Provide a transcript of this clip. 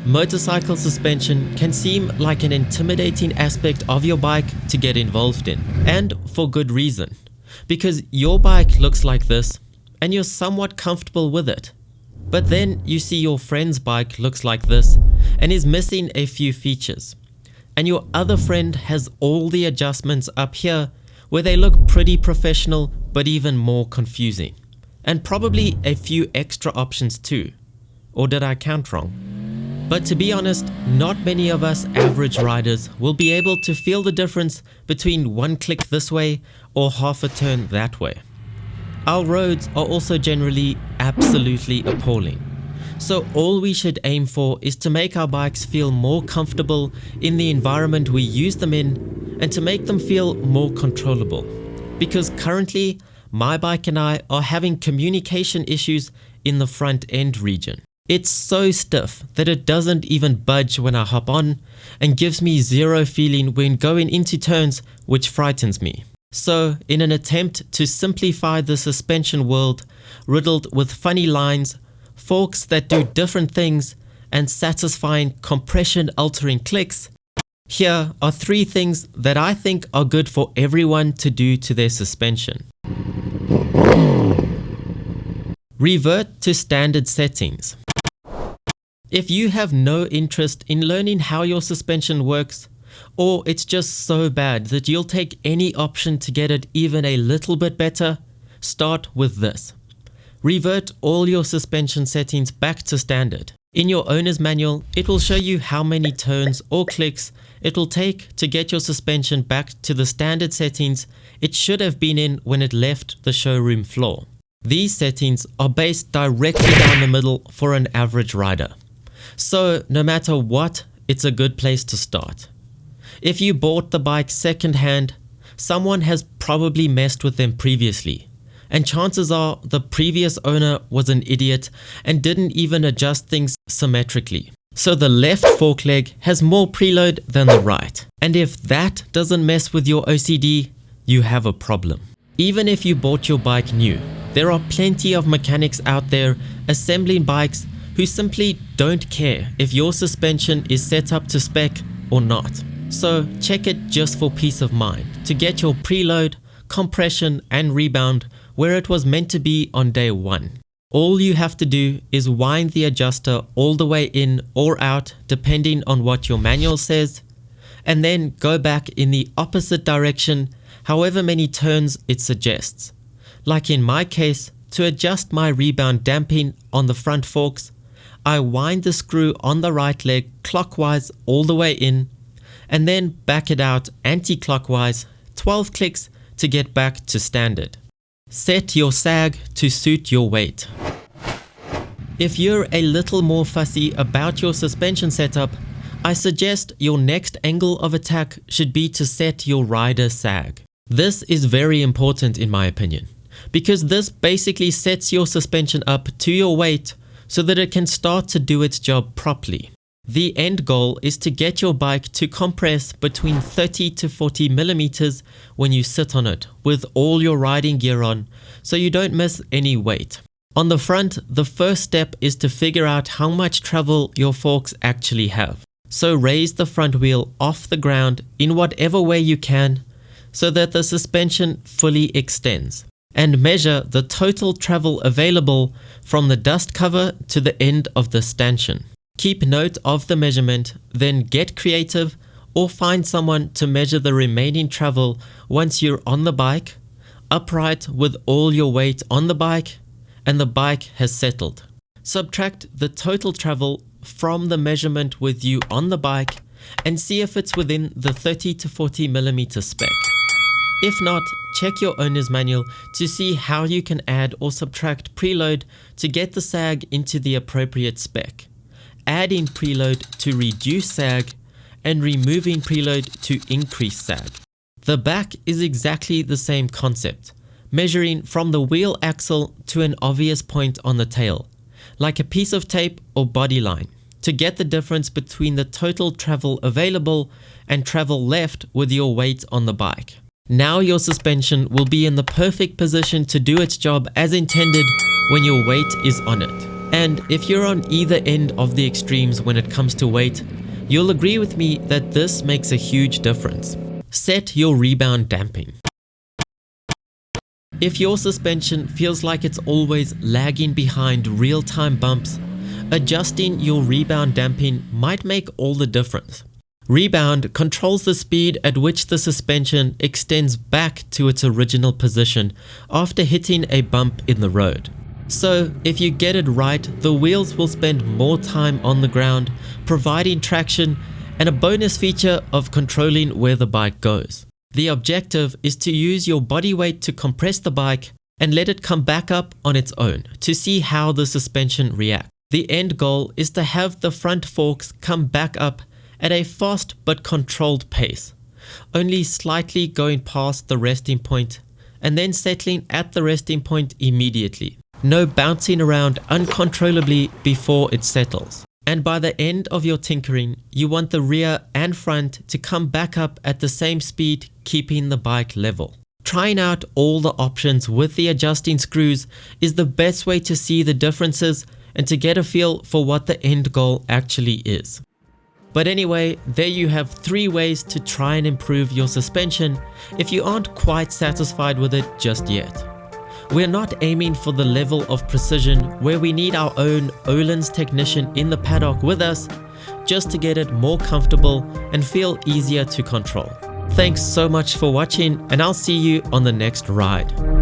motorcycle suspension can seem like an intimidating aspect of your bike to get involved in, and for good reason, because your bike looks like this and you're somewhat comfortable with it. But then you see your friend's bike looks like this and is missing a few features, and your other friend has all the adjustments up here where they look pretty professional but even more confusing, and probably a few extra options too. Or did I count wrong? But to be honest, not many of us average riders will be able to feel the difference between one click this way or half a turn that way. Our roads are also generally absolutely appalling. So all we should aim for is to make our bikes feel more comfortable in the environment we use them in, and to make them feel more controllable. Because currently, my bike and I are having communication issues in the front end region. It's so stiff that it doesn't even budge when I hop on, and gives me zero feeling when going into turns, which frightens me. So, in an attempt to simplify the suspension world, riddled with funny lines, forks that do different things, and satisfying compression altering clicks, here are 3 things that I think are good for everyone to do to their suspension. Revert to standard settings. If you have no interest in learning how your suspension works, or it's just so bad that you'll take any option to get it even a little bit better, start with this. Revert all your suspension settings back to standard. In your owner's manual, it will show you how many turns or clicks it will take to get your suspension back to the standard settings it should have been in when it left the showroom floor. These settings are based directly down the middle for an average rider. So no matter what, it's a good place to start. If you bought the bike second-hand, someone has probably messed with them previously, and chances are the previous owner was an idiot and didn't even adjust things symmetrically. So the left fork leg has more preload than the right, and if that doesn't mess with your OCD, you have a problem. Even if you bought your bike new, there are plenty of mechanics out there assembling bikes who simply don't care if your suspension is set up to spec or not. So check it just for peace of mind to get your preload, compression and rebound where it was meant to be on day 1. All you have to do is wind the adjuster all the way in or out depending on what your manual says, and then go back in the opposite direction however many turns it suggests. Like in my case, to adjust my rebound damping on the front forks, I wind the screw on the right leg clockwise all the way in, and then back it out anti-clockwise 12 clicks to get back to standard. Set your sag to suit your weight. If you're a little more fussy about your suspension setup, I suggest your next angle of attack should be to set your rider sag. This is very important in my opinion, because this basically sets your suspension up to your weight so that it can start to do its job properly. The end goal is to get your bike to compress between 30 to 40 millimeters when you sit on it with all your riding gear on, so you don't miss any weight. On the front, the first step is to figure out how much travel your forks actually have. So raise the front wheel off the ground in whatever way you can so that the suspension fully extends, and measure the total travel available from the dust cover to the end of the stanchion. Keep note of the measurement, then get creative or find someone to measure the remaining travel once you're on the bike, upright with all your weight on the bike, and the bike has settled. Subtract the total travel from the measurement with you on the bike and see if it's within the 30 to 40 millimeter spec. If not, check your owner's manual to see how you can add or subtract preload to get the sag into the appropriate spec, adding preload to reduce sag, and removing preload to increase sag. The back is exactly the same concept, measuring from the wheel axle to an obvious point on the tail, like a piece of tape or body line, to get the difference between the total travel available and travel left with your weight on the bike. Now your suspension will be in the perfect position to do its job as intended when your weight is on it. And if you're on either end of the extremes when it comes to weight, you'll agree with me that this makes a huge difference. Set your rebound damping. If your suspension feels like it's always lagging behind real-time bumps, adjusting your rebound damping might make all the difference. Rebound controls the speed at which the suspension extends back to its original position after hitting a bump in the road. So, if you get it right, the wheels will spend more time on the ground, providing traction and a bonus feature of controlling where the bike goes. The objective is to use your body weight to compress the bike and let it come back up on its own to see how the suspension reacts. The end goal is to have the front forks come back up at a fast but controlled pace, only slightly going past the resting point and then settling at the resting point immediately. No bouncing around uncontrollably before it settles. And by the end of your tinkering, you want the rear and front to come back up at the same speed, keeping the bike level. Trying out all the options with the adjusting screws is the best way to see the differences and to get a feel for what the end goal actually is. But anyway, there you have 3 ways to try and improve your suspension if you aren't quite satisfied with it just yet. We're not aiming for the level of precision where we need our own Öhlins technician in the paddock with us, just to get it more comfortable and feel easier to control. Thanks so much for watching, and I'll see you on the next ride.